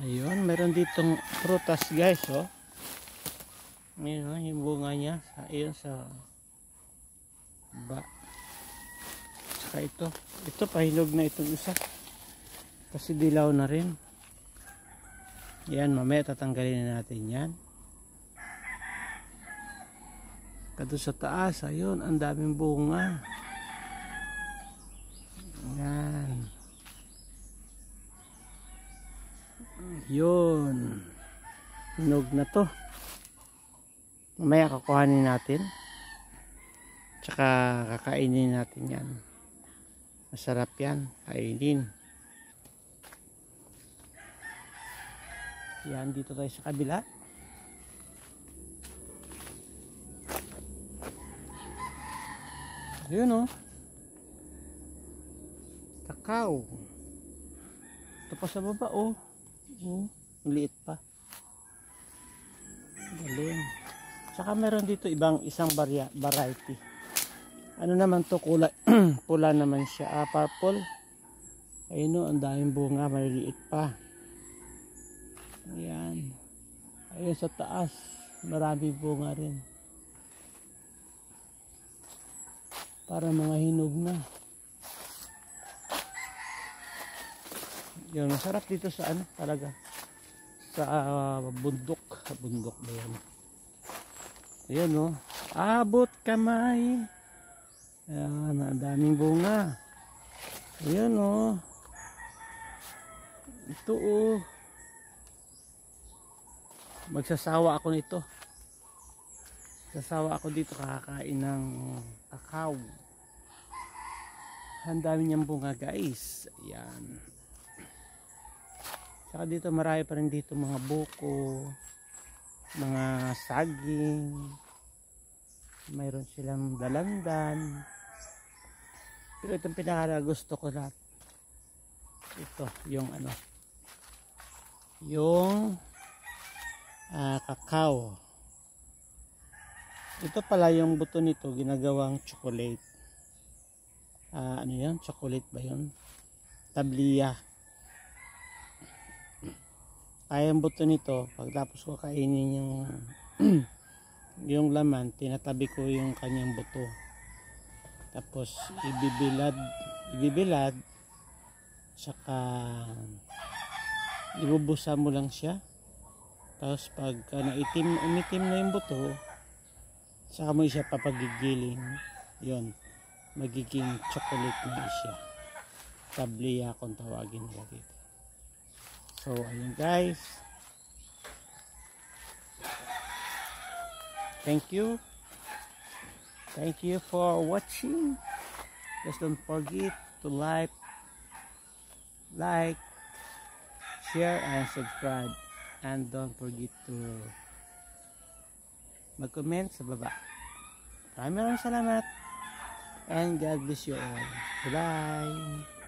Ayun, meron ditong prutas guys, oh. Ayun, oh, yung bunga niya. Ayun sa ba. Saka ito. Ito, pahinog na itong isa. Kasi dilaw na rin. Yan, mamaya tatanggalin na natin yan. Kadto sa taas, ayun, ang daming bunga. Yan. Yun. Hinog na to. Mamaya kakuhanin natin. Tsaka kakainin natin yan. Masarap yan. Kainin. Yan, dito tayo sa kabila. Ayun, oh. Kakao. Ito pa sa baba, oh. Maliit pa. Galing. Saka meron dito isang variety. Ano naman to, kulay pula naman siya, purple. Ayun, oh, ang daming bunga, maliliit pa. Ayan. Ayun sa taas, marami bunga rin. Para mga hinog na. Yun, masarap dito sa ano talaga. Sa bundok. Bundok ba yan? Ayan, no. Abot kamay. Ayan, ang daming bunga. Ayan, no. Ito, oh. Magsasawa ako nito. Sasawa ako dito kakakain ng kakao. Ang dami niyang bunga guys. Ayan. Saka dito marami pa rin dito mga buko, mga saging. Mayroon silang dalandan. Pero itong pinaka gusto ko na ito, yung ano, yung kakao. Ito pala yung buto nito ginagawang chocolate. Ano yan? Chocolate ba yun? Tabliya. Kaya yung buto nito, pagtapos ko kainin yung yung laman, tinatabi ko yung kanyang buto. Tapos ibibilad, saka ibubusa mo lang siya. Tapos pag umitim na yung buto, saka mo siya papagigiling. Yun, magiging chocolate na siya. Tabliya kung tawagin nila dito. So, ayun guys. Thank you. Thank you for watching. Just don't forget to like, share, and subscribe. And don't forget to mag-comment sa baba. Maraming salamat. And God bless you all. Bye-bye.